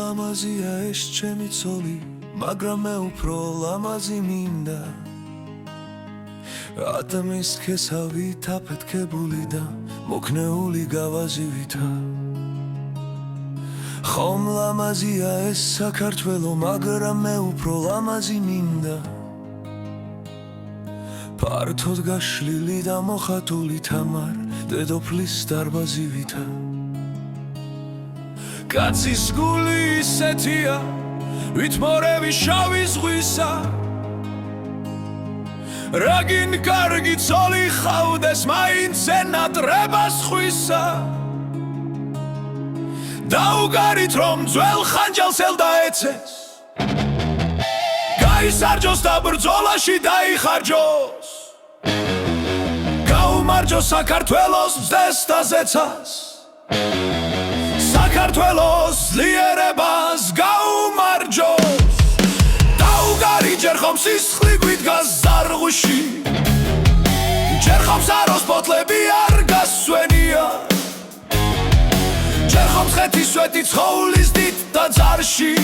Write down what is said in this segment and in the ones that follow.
ლამაზია ეს ჩემი ცოლი, მაგრამ მე უფრო ლამაზი მინდა. ატმის ქესავით აფეთქებული და მოკნეული გავაზივითა. ხომ ლამაზია ეს საქართველო, მაგრამ მე უფრო ლამაზი მინდა. ფართოდ გაშლილი და მოხატული თამარ დედოფლის დარბაზივითა. კაცის გული ისეთია, ვითმორევი შავი ზღვისა. რაგინ კარგი ცოლი ხავდეს, მაინც ენატრებას ხვისა. დაუგარით რომ ძველ ხანჯალს ელდაეცეს, გაისარჯოს და ბრძოლაში დაიხარჯოს. გაუმარჯოს საქართველოს მზეს და ზეცას, საქართველოს ძლიერებას გაუმარჯოს. დაუგარი ჯერ ხომ სისხლი გვიდგას ზარღვში, ჯერ ხომ საროს ფოთლები არ გასვენია, ჯერ ხომ ხეთის სვეტი ცხოვლის დიდ ტაძარში.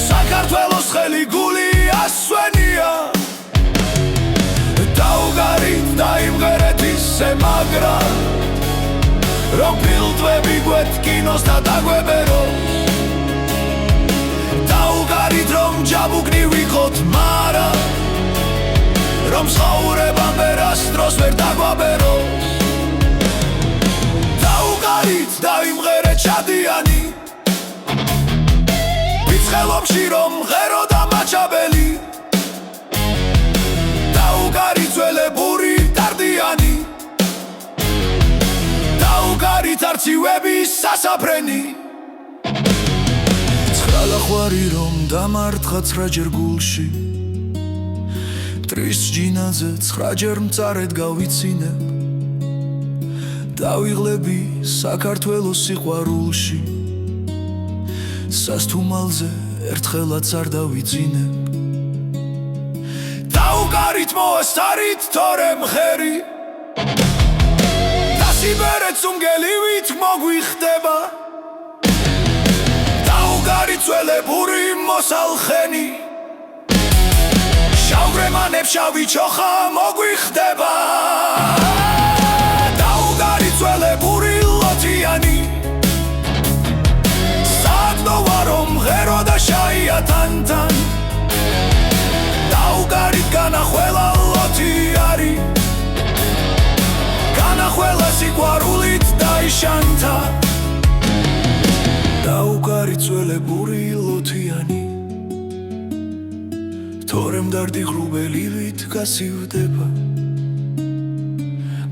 საქართველოს ხელი გული ასვენია. დაუგარით დაიმღერეთ ისე მაგრად, რომ ფილტვები გვეთკინოს და დაგვებეროს. დაუგარით რომ ჯაბუკნი ვიყოთ, მარა რომ ცხოვრებამ ვერას დროს ვერ დაგვაბეროს. დაუგარით დაიმღერეთ შადიანი, ვიცხელობში რომ ღერო და მაჩაბელი. დაუგარით ძველებური დარდიანი, დაუგარით არცივების სასაფრენი. ცხრალახვარი რომ დამარტყა 9 ჯერ გულში, მტრის ჯინაზე 9 ჯერ მწარედ გავიცინებ. დავიღლები საქართველოს სიყვარულში, სასთუმალზე ერთხელაც არ დავიძინებ. დაუგარით მოასწარით თორე მხერი, დასიბერეთ სუნგელივით მოგვიხდება. დაუგარით ძველებური მოსალხენი, შავგრემანებს შავი ჩოხა მოგვიხდება. დაუგარით ძველებური ლოთიანი, საადნოა რომ ღერო და შაია თან-თან. დაუგარით განახველა ლოთი არის, განახველა სიყვარულით დაიშანთა. დაუგარით ძველებური ლოთიანი, თორემ დარდი ღრუბელივით გასივდება.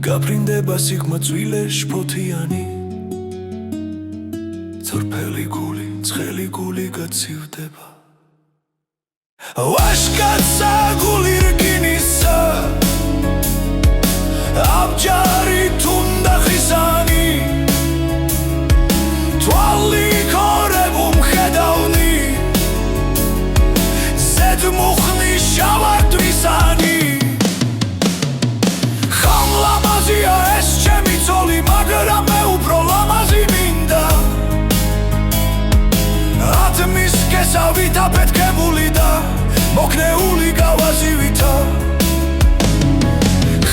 გაფრინდება სიგმა წვილე შფოთიანი, წრფელი გული ცხელი გული გაცივდება. ვაშკაცა გული რკინისა, აბჯარი თუნდა ხისანი. თვალი ქორებუ მხედავნი, ზედმუხნი შავარდვისანი. ხომ ლამაზია ეს ჩემი ცოლი, მაგრამ მე უფრო ლამაზი მინდა. ატმის ქესავით აფეთქებული და მოკნეული გავაზივითა.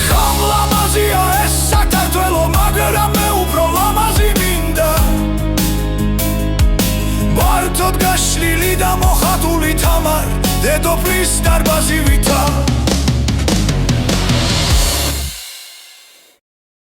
ხომ ლამაზია ეს საქართველო, მაგრამ მე უფრო ლამაზი მინდა. ფართოდ გაშლილი და მოხატული თამარ დედოფლის დარბაზივითა.